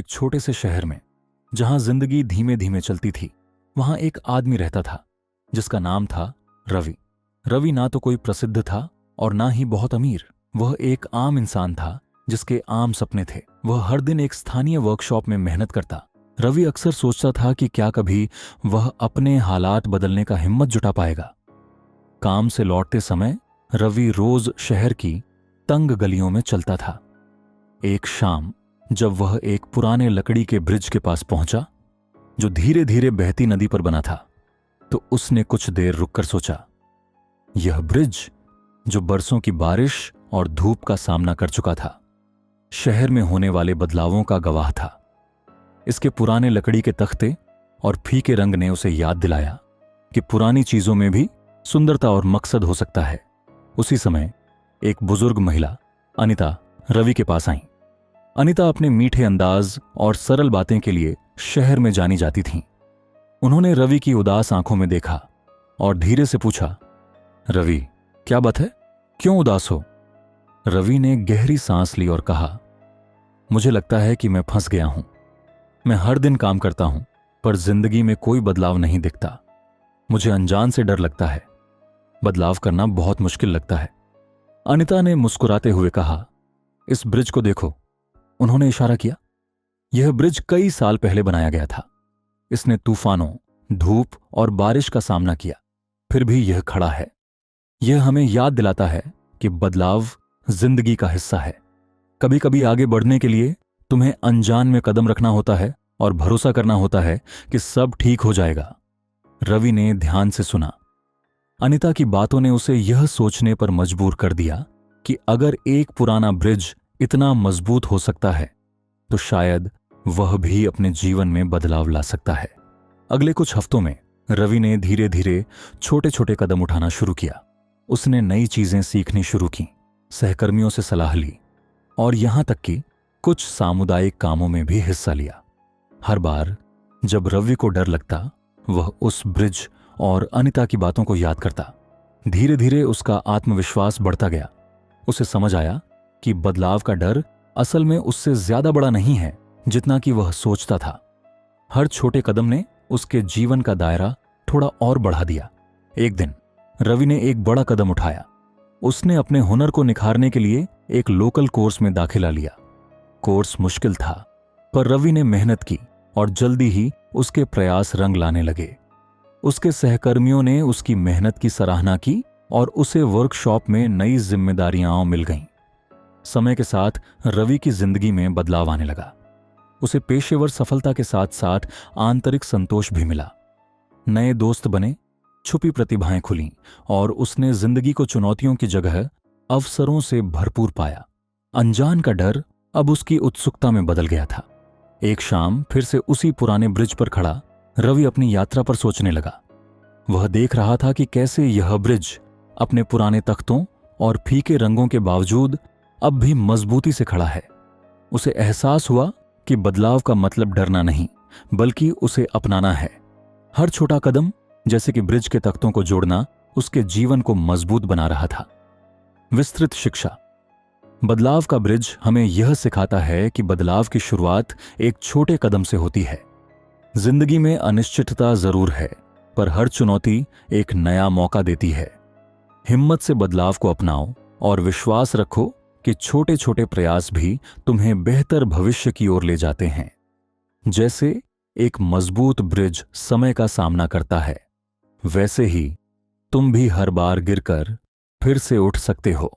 एक छोटे से शहर में, जहां जिंदगी धीमे धीमे चलती थी, वहां एक आदमी रहता था जिसका नाम था रवि। रवि ना तो कोई प्रसिद्ध था और ना ही बहुत अमीर। वह एक आम इंसान था जिसके आम सपने थे। वह हर दिन एक स्थानीय वर्कशॉप में मेहनत करता। रवि अक्सर सोचता था कि क्या कभी वह अपने हालात बदलने का हिम्मत जुटा पाएगा। काम से लौटते समय रवि रोज शहर की तंग गलियों में चलता था। एक शाम जब वह एक पुराने लकड़ी के ब्रिज के पास पहुंचा, जो धीरे धीरे बहती नदी पर बना था, तो उसने कुछ देर रुककर सोचा। यह ब्रिज, जो बरसों की बारिश और धूप का सामना कर चुका था, शहर में होने वाले बदलावों का गवाह था। इसके पुराने लकड़ी के तख्ते और फीके रंग ने उसे याद दिलाया कि पुरानी चीजों में भी सुंदरता और मकसद हो सकता है। उसी समय एक बुजुर्ग महिला अनिता रवि के पास आई। अनिता अपने मीठे अंदाज और सरल बातें के लिए शहर में जानी जाती थीं। उन्होंने रवि की उदास आंखों में देखा और धीरे से पूछा, रवि, क्या बात है? क्यों उदास हो? रवि ने गहरी सांस ली और कहा, मुझे लगता है कि मैं फंस गया हूं। मैं हर दिन काम करता हूं, पर जिंदगी में कोई बदलाव नहीं दिखता। मुझे अनजान से डर लगता है। बदलाव करना बहुत मुश्किल लगता है। अनिता ने मुस्कुराते हुए कहा, इस ब्रिज को देखो। उन्होंने इशारा किया। यह ब्रिज कई साल पहले बनाया गया था। इसने तूफानों, धूप और बारिश का सामना किया, फिर भी यह खड़ा है। यह हमें याद दिलाता है कि बदलाव जिंदगी का हिस्सा है। कभी कभी आगे बढ़ने के लिए तुम्हें अनजान में कदम रखना होता है और भरोसा करना होता है कि सब ठीक हो जाएगा। रवि ने ध्यान से सुना। अनिता की बातों ने उसे यह सोचने पर मजबूर कर दिया कि अगर एक पुराना ब्रिज इतना मजबूत हो सकता है, तो शायद वह भी अपने जीवन में बदलाव ला सकता है। अगले कुछ हफ्तों में रवि ने धीरे धीरे छोटे छोटे कदम उठाना शुरू किया। उसने नई चीजें सीखनी शुरू की, सहकर्मियों से सलाह ली और यहां तक कि कुछ सामुदायिक कामों में भी हिस्सा लिया। हर बार जब रवि को डर लगता, वह उस ब्रिज और अनिता की बातों को याद करता। धीरे धीरे उसका आत्मविश्वास बढ़ता गया। उसे समझ आया कि बदलाव का डर असल में उससे ज्यादा बड़ा नहीं है जितना कि वह सोचता था। हर छोटे कदम ने उसके जीवन का दायरा थोड़ा और बढ़ा दिया। एक दिन रवि ने एक बड़ा कदम उठाया। उसने अपने हुनर को निखारने के लिए एक लोकल कोर्स में दाखिला लिया। कोर्स मुश्किल था, पर रवि ने मेहनत की और जल्दी ही उसके प्रयास रंग लाने लगे। उसके सहकर्मियों ने उसकी मेहनत की सराहना की और उसे वर्कशॉप में नई जिम्मेदारियां मिल गईं। समय के साथ रवि की जिंदगी में बदलाव आने लगा। उसे पेशेवर सफलता के साथ साथ आंतरिक संतोष भी मिला। नए दोस्त बने, छुपी प्रतिभाएं खुलीं और उसने जिंदगी को चुनौतियों की जगह अवसरों से भरपूर पाया। अनजान का डर अब उसकी उत्सुकता में बदल गया था। एक शाम फिर से उसी पुराने ब्रिज पर खड़ा रवि अपनी यात्रा पर सोचने लगा। वह देख रहा था कि कैसे यह ब्रिज अपने पुराने तख्तों और फीके रंगों के बावजूद अब भी मजबूती से खड़ा है। उसे एहसास हुआ कि बदलाव का मतलब डरना नहीं, बल्कि उसे अपनाना है। हर छोटा कदम, जैसे कि ब्रिज के तख्तों को जोड़ना, उसके जीवन को मजबूत बना रहा था। विस्तृत शिक्षा। बदलाव का ब्रिज हमें यह सिखाता है कि बदलाव की शुरुआत एक छोटे कदम से होती है। जिंदगी में अनिश्चितता जरूर है, पर हर चुनौती एक नया मौका देती है। हिम्मत से बदलाव को अपनाओ और विश्वास रखो कि छोटे छोटे प्रयास भी तुम्हें बेहतर भविष्य की ओर ले जाते हैं। जैसे एक मजबूत ब्रिज समय का सामना करता है, वैसे ही तुम भी हर बार गिरकर फिर से उठ सकते हो।